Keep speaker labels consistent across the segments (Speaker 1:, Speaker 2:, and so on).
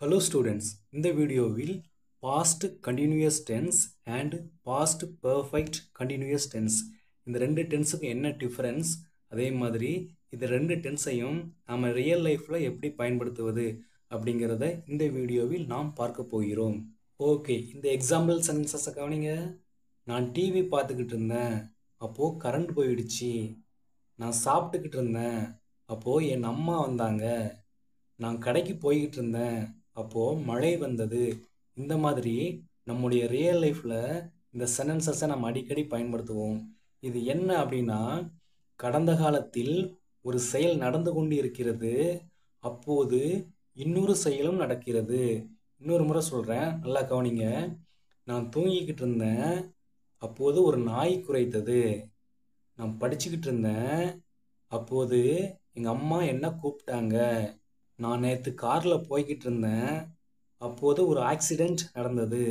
Speaker 1: Hello students, இந்த வீடியோவில் past continuous tense and past perfect continuous tense இந்த ரெண்டு டென்ஸுக்கு என்ன டிஃபரன்ஸ், அதே மாதிரி இந்த ரெண்டு டென்ஸையும் நாம ரியல் லைஃப்ல எப்படி பயன்படுத்துவது அப்படிங்கிறத இந்த வீடியோவில் நாம் பார்க்க போகிறோம். ஓகே, இந்த எக்ஸாம்பிள் சென்டென்சஸை கவனிங்க. நான் டிவி பார்த்துக்கிட்டு இருந்தேன், அப்போது கரண்ட் போயிடுச்சு. நான் சாப்பிட்டுக்கிட்டு இருந்தேன், அப்போது என் அம்மா வந்தாங்க. நான் கடைக்கு போய்கிட்டு இருந்தேன், அப்போது மழை வந்தது. இந்த மாதிரி நம்முடைய ரியல் லைஃப்பில் இந்த சென்டென்சஸை நம்ம அடிக்கடி பயன்படுத்துவோம். இது என்ன அப்படின்னா, கடந்த காலத்தில் ஒரு செயல் நடந்து கொண்டு இருக்கிறது, அப்போது இன்னொரு செயலும் நடக்கிறது. இன்னொரு முறை சொல்கிறேன், நல்லா கவனிங்க. நான் தூங்கிக்கிட்டு இருந்தேன், அப்போது ஒரு நாய் குரைத்தது. நான் படிச்சுக்கிட்டு இருந்தேன், அப்போது எங்கள் அம்மா என்ன கூப்பிட்டாங்க. நான் நேற்று காரில் போய்கிட்டு இருந்தேன், அப்போது ஒரு ஆக்சிடெண்ட் நடந்தது.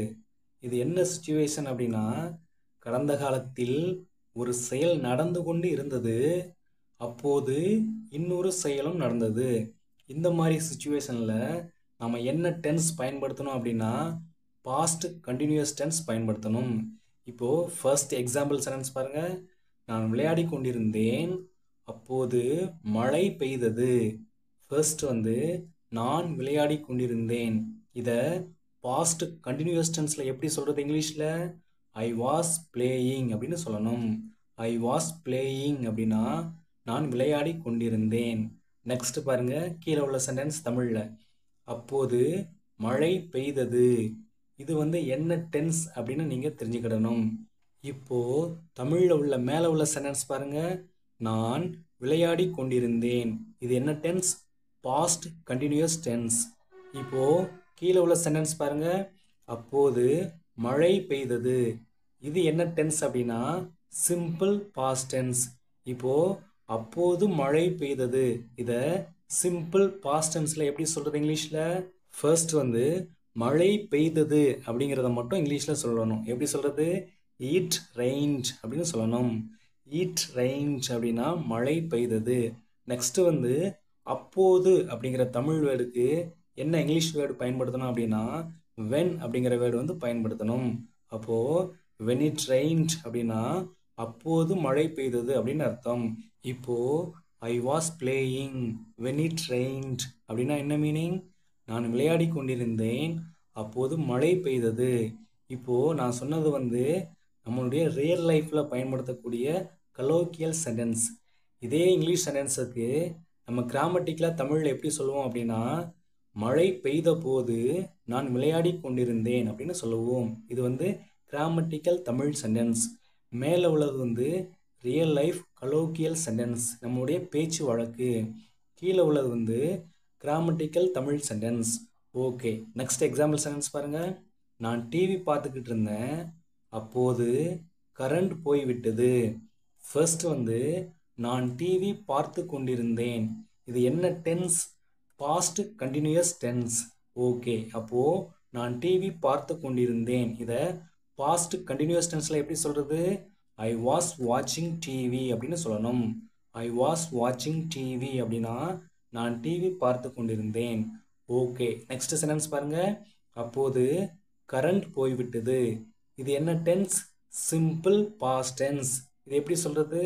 Speaker 1: இது என்ன சுச்சுவேஷன் அப்படின்னா, கடந்த காலத்தில் ஒரு செயல் நடந்து கொண்டு இருந்தது, அப்போது இன்னொரு செயலும் நடந்தது. இந்த மாதிரி சுச்சுவேஷனில் நம்ம என்ன டென்ஸ் பயன்படுத்தணும் அப்படின்னா, பாஸ்ட் கண்டினியூஸ் டென்ஸ் பயன்படுத்தணும். இப்போது ஃபர்ஸ்ட் எக்ஸாம்பிள் சென்டென்ஸ் பாருங்கள். நான் விளையாடி கொண்டிருந்தேன், அப்போது மழை பெய்தது. ஃபர்ஸ்ட் நான் விளையாடி கொண்டிருந்தேன். இதை பாஸ்ட் கண்டினியூஸ் டென்ஸில் எப்படி சொல்கிறது இங்கிலீஷில்? ஐ வாஸ் பிளேயிங் அப்படின்னு சொல்லணும். ஐ வாஸ் பிளேயிங் அப்படின்னா நான் விளையாடி கொண்டிருந்தேன். நெக்ஸ்ட் பாருங்க, கீழே உள்ள சென்டென்ஸ் தமிழில். அப்போது மழை பெய்தது. இது என்ன டென்ஸ் அப்படின்னு நீங்கள் தெரிஞ்சுக்கிடணும். இப்போது தமிழில் உள்ள மேலே உள்ள சென்டென்ஸ் பாருங்க. நான் விளையாடி கொண்டிருந்தேன். இது என்ன டென்ஸ்? Past continuous tense. இப்போது கீழே உள்ள சென்டென்ஸ் பாருங்க. அப்போது மழை பெய்தது. இது என்ன டென்ஸ் அப்படின்னா, சிம்பிள் பாஸ்ட் டென்ஸ். இப்போது அப்போது மழை பெய்தது, இதை சிம்பிள் பாஸ்ட் டென்ஸில் எப்படி சொல்கிறது இங்கிலீஷில்? ஃபர்ஸ்ட் மழை பெய்தது அப்படிங்கிறத மட்டும் இங்கிலீஷில் சொல்லணும். எப்படி சொல்கிறது? இட் ரெயின்ட் அப்படின்னு சொல்லணும். இட் ரெயின்ட் அப்படின்னா மழை பெய்தது. நெக்ஸ்ட் அப்போது அப்படிங்கிற தமிழ் வேர்டுக்கு என்ன இங்கிலீஷ் வேர்டு பயன்படுத்தணும் அப்படின்னா, வென் அப்படிங்கிற வேர்டு பயன்படுத்தணும். அப்போது வென் இட் ரெயின்ட் அப்படின்னா அப்போது மழை பெய்தது அப்படின்னு அர்த்தம். இப்போது I was playing when it rained அப்படின்னா என்ன மீனிங்? நான் விளையாடி கொண்டிருந்தேன், அப்போது மழை பெய்தது. இப்போது நான் சொன்னது நம்மளுடைய ரியல் லைஃப்பில் பயன்படுத்தக்கூடிய கலோக்கியல் சென்டென்ஸ். இதே இங்கிலீஷ் சென்டென்ஸுக்கு நம்ம கிராமட்டிக்கலாக தமிழில் எப்படி சொல்லுவோம் அப்படின்னா, மழை பெய்த போது நான் விளையாடி கொண்டிருந்தேன் அப்படின்னு சொல்லுவோம். இது கிராமட்டிக்கல் தமிழ் சென்டென்ஸ். மேலே உள்ளது ரியல் லைஃப் கலோக்கியல் சென்டென்ஸ், நம்மளுடைய பேச்சு வழக்கு. கீழே உள்ளது grammatical Tamil sentence. Okay, next example sentence பாருங்கள். நான் டிவி பார்த்துக்கிட்டு இருந்தேன், அப்போது கரண்ட் போய்விட்டது. ஃபர்ஸ்ட் நான் டிவி பார்த்து கொண்டிருந்தேன். இது என்ன tense? Past continuous tense. Okay, அப்போது நான் டிவி பார்த்து கொண்டிருந்தேன், இதை பாஸ்ட் கண்டினியூஸ் டென்ஸில் எப்படி சொல்கிறது? ஐ வாஸ் வாட்சிங் டிவி அப்படின்னு சொல்லணும். ஐ வாஸ் வாட்சிங் டிவி அப்படின்னா நான் டிவி பார்த்து கொண்டிருந்தேன். ஓகே, நெக்ஸ்ட் சென்டென்ஸ் பாருங்கள். அப்போது கரண்ட் போய்விட்டது. இது என்ன டென்ஸ்? Simple past tense. இது எப்படி சொல்கிறது?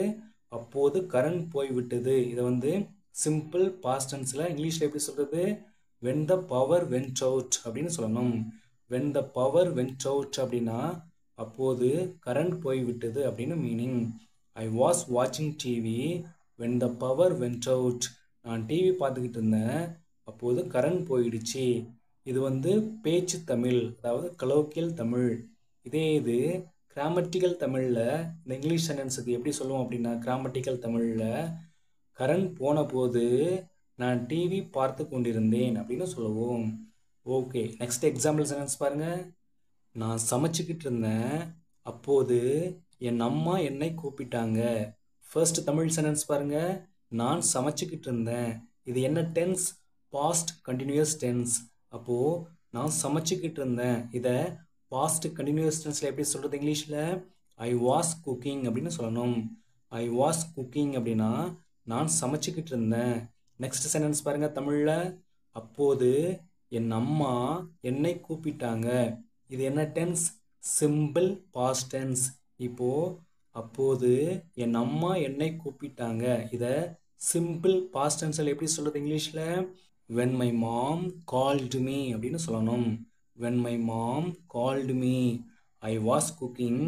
Speaker 1: அப்போது கரண்ட் போய்விட்டது. இதை சிம்பிள் பாஸ்ட் டென்ஸில் இங்கிலீஷில் எப்படி சொல்கிறது? when the power went out அப்படின்னு சொல்லணும். when the power went out அப்படின்னா அப்போது கரண்ட் போய்விட்டது அப்படின்னு மீனிங். ஐ வாஸ் வாட்சிங் TV when the power went out. நான் டிவி பார்த்துக்கிட்டு இருந்தேன், அப்போது கரண்ட் போயிடுச்சு. இது பேச்சு தமிழ், அதாவது கலோக்கியல் தமிழ். இது கிராமட்டிக்கல் தமிழில் இந்த இங்கிலீஷ் சென்டென்ஸுக்கு எப்படி சொல்லுவோம் அப்படின்னா, கிராமட்டிக்கல் தமிழில் கரண்ட் போன போது நான் டிவி பார்த்து கொண்டிருந்தேன் அப்படின்னு சொல்லுவோம். ஓகே, நெக்ஸ்ட் எக்ஸாம்பிள் சென்டென்ஸ் பாருங்கள். நான் சமைச்சிக்கிட்டு இருந்தேன், அப்போது என் அம்மா என்னை கூப்பிட்டாங்க. ஃபர்ஸ்ட் தமிழ் சென்டென்ஸ் பாருங்கள். நான் சமைச்சிக்கிட்டு இருந்தேன். இது என்ன டென்ஸ்? Past continuous tense. அப்போது நான் சமைச்சிக்கிட்டு இருந்தேன், இதை பாஸ்ட் கண்டினியூஸ் டென்ஸில் எப்படி சொல்கிறது இங்கிலீஷில்? ஐ வாஸ் குக்கிங் அப்படின்னு சொல்லணும். ஐ வாஸ் குக்கிங் அப்படின்னா நான் சமைச்சிக்கிட்டு இருந்தேன். நெக்ஸ்ட் சென்டென்ஸ் பாருங்கள் தமிழில். அப்போது என் அம்மா என்னை கூப்பிட்டாங்க. இது என்ன டென்ஸ்? Simple past tense. இப்போ அப்போது என் அம்மா என்னை கூப்பிட்டாங்க. இதை சிம்பிள் பாஸ்ட் டென்ஸில் எப்படி சொல்கிறது இங்கிலீஷில்? when my mom called me அப்படின்னு சொல்லணும். when my mom called me, I was cooking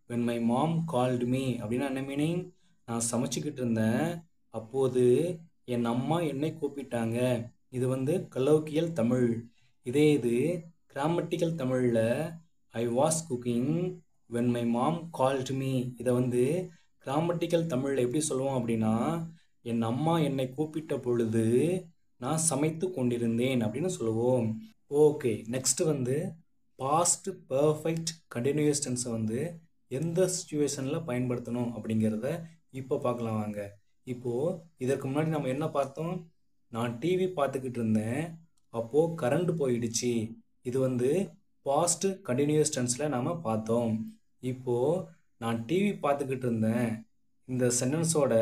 Speaker 1: when my mom called me அப்படின்னா என்ன மீனிங்? நான் சமைச்சிக்கிட்டு இருந்தேன், அப்போது என் அம்மா என்னை கூப்பிட்டாங்க. இது கலோக்கியல் தமிழ். இதே இது கிராமட்டிக்கல் தமிழில் I was cooking when my mom called me. இதை கிராமட்டிக்கல் தமிழில் எப்படி சொல்லுவோம் அப்படின்னா, என் அம்மா என்னை கூப்பிட்ட பொழுது நான் சமைத்து கொண்டிருந்தேன் அப்படின்னு சொல்லுவோம். Okay, next past perfect continuous டென்ஸை எந்த சுச்சுவேஷனில் பயன்படுத்தணும் அப்படிங்கிறத இப்போ பார்க்கலாம் வாங்க. இப்போது இதற்கு முன்னாடி நம்ம என்ன பார்த்தோம்? நான் டிவி பார்த்துக்கிட்டு இருந்தேன், அப்போது கரண்ட் போயிடுச்சு. இது பாஸ்ட் கண்டினியூஸ் டென்ஸில் நாம் பார்த்தோம். இப்போது நான் டிவி பார்த்துக்கிட்டு இருந்தேன், இந்த சென்டென்ஸோட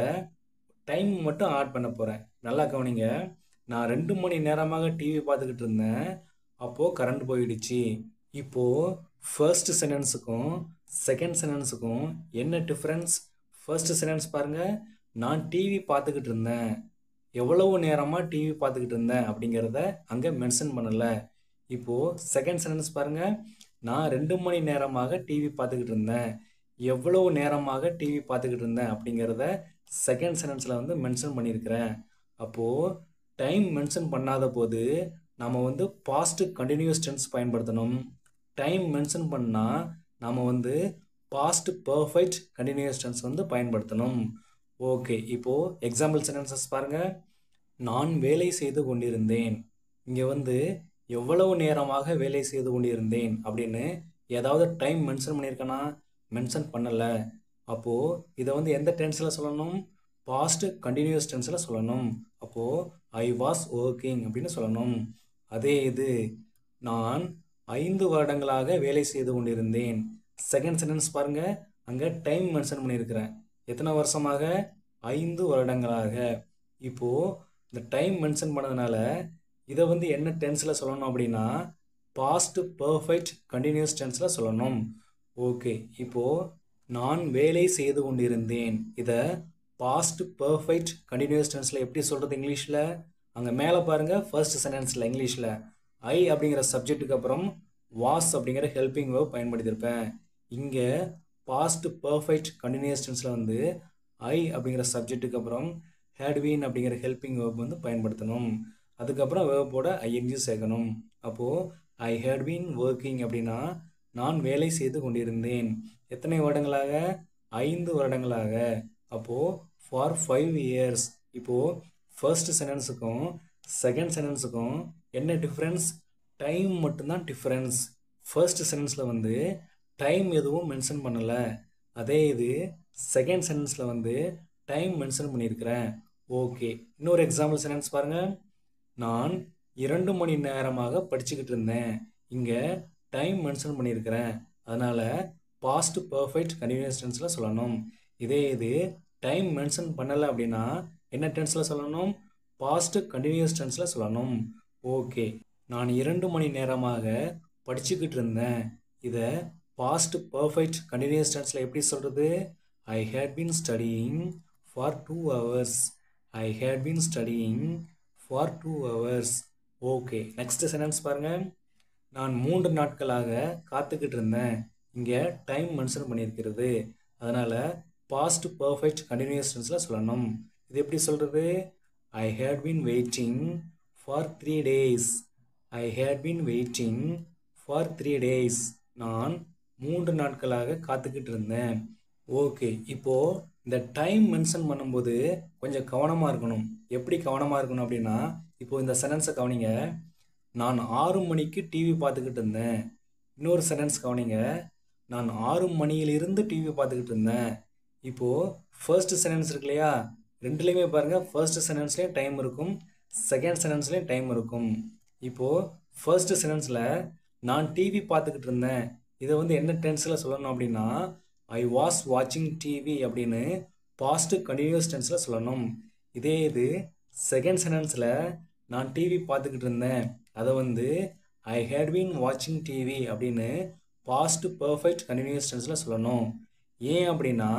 Speaker 1: டைம் மட்டும் ஆட் பண்ண போகிறேன். நல்லா கவனிங்க. நான் 2 மணி நேரமாக டிவி பார்த்துக்கிட்டு இருந்தேன், அப்போது கரண்ட் போயிடுச்சு. இப்போது ஃபர்ஸ்ட் சென்டென்ஸுக்கும் செகண்ட் சென்டென்ஸுக்கும் என்ன டிஃப்ரென்ஸ்? ஃபர்ஸ்ட் சென்டென்ஸ் பாருங்கள், நான் டிவி பார்த்துக்கிட்டு இருந்தேன், எவ்வளவு நேரமாக டிவி பார்த்துக்கிட்டு இருந்தேன் அப்படிங்கிறத அங்கே மென்ஷன் பண்ணலை. இப்போது செகண்ட் சென்டென்ஸ் பாருங்கள், நான் 2 மணி நேரமாக டிவி பார்த்துக்கிட்டு இருந்தேன், எவ்வளவு நேரமாக டிவி பார்த்துக்கிட்டு இருந்தேன் அப்படிங்கிறத செகண்ட் சென்டென்ஸில் மென்ஷன் பண்ணியிருக்கிறேன். அப்போது டைம் மென்ஷன் பண்ணாத போது நாம் பாஸ்ட் கண்டினியூஸ் டென்ஸ் பயன்படுத்தணும். டைம் மென்ஷன் பண்ணால் நாம் பாஸ்ட் பர்ஃபெக்ட் கண்டினியூஸ் டென்ஸ் பயன்படுத்தணும். ஓகே, இப்போது எக்ஸாம்பிள் சென்டென்சஸ் பாருங்கள். நான் வேலை செய்து கொண்டிருந்தேன். இங்கே எவ்வளவு நேரமாக வேலை செய்து கொண்டிருந்தேன் அப்படின்னு ஏதாவது டைம் மென்ஷன் பண்ணியிருக்கேனா? மென்ஷன் பண்ணலை. அப்போது இதை எந்த டென்ஸில் சொல்லணும்? பாஸ்ட் கண்டினியூஸ் டென்ஸில் சொல்லணும். அப்போது ஐ வாஸ் ஒர்க்கிங் அப்படின்னு சொல்லணும். அதே இது நான் 5 வருடங்களாக வேலை செய்து கொண்டிருந்தேன். செகண்ட் சென்டென்ஸ் பாருங்கள், அங்கே டைம் மென்ஷன் பண்ணியிருக்கிறேன். எத்தனை வருஷமாக? 5 வருடங்களாக. இப்போது இந்த டைம் மென்ஷன் பண்ணதுனால இதை என்ன டென்ஸில் சொல்லணும் அப்படின்னா பாஸ்ட் பர்ஃபெக்ட் கண்டினியூஸ் டென்ஸில் சொல்லணும். ஓகே, இப்போது நான் வேலை செய்து கொண்டிருந்தேன், இதை பாஸ்ட் பர்ஃபெக்ட் கண்டினியூஸ் டென்ஸில் எப்படி சொல்கிறது இங்கிலீஷில்? அங்கே மேலே பாருங்கள், ஃபர்ஸ்ட் சென்டென்ஸில் இங்கிலீஷில் ஐ அப்படிங்கிற சப்ஜெக்ட்டுக்கு அப்புறம் வாஸ் அப்படிங்கிற ஹெல்பிங் வேர்ப் பயன்படுத்தியிருப்பேன். இங்கே பாஸ்ட் பர்ஃபெக்ட் கண்டினியூஸ் டென்ஸில் ஐ அப்படிங்கிற சப்ஜெக்ட்டுக்கு அப்புறம் ஹேட் பீன் அப்படிங்கிற ஹெல்பிங் வேர்ப் பயன்படுத்தணும். அதுக்கப்புறம் வேர்போட ஐஎன்ஜி சேர்க்கணும். அப்போது ஐ ஹேட் பீன் ஒர்க்கிங் அப்படின்னா நான் வேலை செய்து கொண்டிருந்தேன். எத்தனை வருடங்களாக? 5 வருடங்களாக. அப்போது ஃபார் 5 இயர்ஸ். இப்போது ஃபர்ஸ்ட் சென்டென்ஸுக்கும் செகண்ட் சென்டென்ஸுக்கும் என்ன டிஃப்ரென்ஸ்? டைம் மட்டும்தான் டிஃப்ரென்ஸ். ஃபர்ஸ்ட் சென்டென்ஸில் டைம் எதுவும் மென்ஷன் பண்ணலை. அதே இது செகண்ட் சென்டென்ஸில் டைம் மென்ஷன் பண்ணியிருக்கிறேன். ஓகே, இன்னொரு எக்ஸாம்பிள் சென்டென்ஸ் பாருங்கள். நான் 2 மணி நேரமாக படிச்சுக்கிட்டு இருந்தேன். இங்கே டைம் மென்ஷன் பண்ணியிருக்கிறேன், அதனால் பாஸ்ட் பர்ஃபெக்ட் கண்டினியூஸ் டென்ஸில் சொல்லணும். இதே இது டைம் மென்ஷன் பண்ணலை அப்படின்னா என்ன டென்ஸில் சொல்லணும்? பாஸ்ட் கண்டினியூஸ் டென்ஸில் சொல்லணும். ஓகே, நான் 2 மணி நேரமாக படிச்சுக்கிட்டு இருந்தேன், இதை பாஸ்ட் பர்ஃபெக்ட் கண்டினியூஸ் டென்ஸில் எப்படி சொல்கிறது? I had been studying for 2 hours. I had been studying for 2 hours. Okay, next sentence பாருங்கள். நான் 3 நாட்களாக காத்துக்கிட்டு இருந்தேன். இங்கே டைம் மென்ஷன் பண்ணியிருக்கிறது, அதனால் பாஸ்ட் பர்ஃபெக்ட் கண்டினியூஸ் டென்ஸில் சொல்லணும். இது எப்படி சொல்கிறது? I had been waiting for 3 days. I had been waiting for 3 days. நான் 3 நாட்களாக காத்துக்கிட்டு இருந்தேன். ஓகே, இப்போது இந்த டைம் மென்ஷன் பண்ணும்போது கொஞ்சம் கவனமாக இருக்கணும். எப்படி கவனமாக இருக்கணும் அப்படின்னா, இப்போது இந்த சென்டென்ஸை கவனிங்க. நான் 6 மணிக்கு டிவி பார்த்துக்கிட்டு இருந்தேன். இன்னொரு சென்டென்ஸ் கவனிங்க. நான் 6 மணியிலிருந்து டிவி பார்த்துக்கிட்டு இருந்தேன். இப்போது ஃபர்ஸ்ட் சென்டென்ஸ் இருக்கு இல்லையா, ரெண்டுலேயுமே பாருங்கள், ஃபர்ஸ்ட் சென்டென்ஸ்லேயும் டைம் இருக்கும், செகண்ட் சென்டென்ஸ்லேயும் டைம் இருக்கும். இப்போது ஃபர்ஸ்ட் சென்டென்ஸில் நான் டிவி பார்த்துக்கிட்டு இருந்தேன், இதை என்ன டென்ஸில் சொல்லணும் அப்படின்னா ஐ வாஸ் வாட்சிங் டிவி அப்படின்னு பாஸ்ட் கண்டினியூஸ் டென்ஸில் சொல்லணும். இதே இது செகண்ட் சென்டென்ஸில் நான் டிவி பார்த்துக்கிட்டு இருந்தேன், அதை வந்து ஐ ஹேட் பீன் வாட்சிங் டிவி அப்படின்னு பாஸ்ட் பர்ஃபெக்ட் கண்டினியூஸ் டென்ஸில் சொல்லணும். ஏன் அப்படின்னா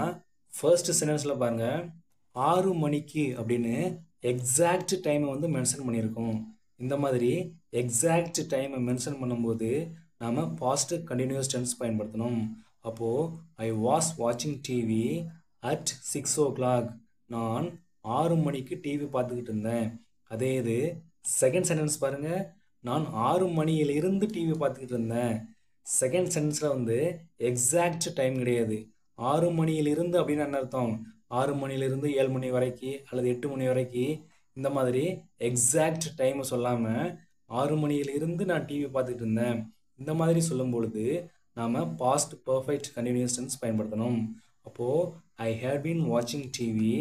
Speaker 1: ஃபர்ஸ்ட் சென்டென்ஸில் பாருங்கள் 6 மணிக்கு அப்படின்னு எக்ஸாக்ட் டைமை வந்து மென்ஷன் பண்ணியிருக்கோம். இந்த மாதிரி எக்ஸாக்ட் டைமை மென்ஷன் பண்ணும்போது நாம் பாஸ்ட் கண்டினியூஸ் டென்ஸ் பயன்படுத்தணும். அப்போது ஐ வாஸ் வாட்சிங் டிவி அட் 6 o'clock. நான் 6 மணிக்கு டிவி பார்த்துக்கிட்டு இருந்தேன். அதே இது செகண்ட் சென்டென்ஸ் பாருங்கள், நான் 6 மணியிலிருந்து டிவி பார்த்துக்கிட்டு இருந்தேன். செகண்ட் சென்டென்ஸில் வந்து எக்ஸாக்ட் டைம் கிடையாது. 6 மணியிலிருந்து அப்படின்னு என்ன அர்த்தம்? 6 மணியிலிருந்து 7 மணி வரைக்கும் அல்லது 8 மணி வரைக்கும் இந்த மாதிரி எக்ஸாக்ட் டைமை சொல்லாமல் 6 மணியிலிருந்து நான் டிவி பார்த்துக்கிட்டு இருந்தேன். இந்த மாதிரி சொல்லும் பொழுது நாம் பாஸ்ட் பர்ஃபெக்ட் கண்டினியூஸ் டென்ஸ் பயன்படுத்தணும். அப்போது ஐ ஹேட் பீன் வாட்சிங் TV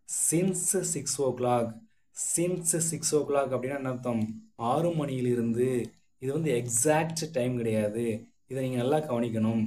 Speaker 1: since 6 o'clock. Since 6 o'clock அப்படின்னா என்ன அர்த்தம்? 6 மணியிலிருந்து. இது வந்து எக்ஸாக்ட் டைம் கிடையாது. இதை நீங்கள் நல்லா கவனிக்கணும்.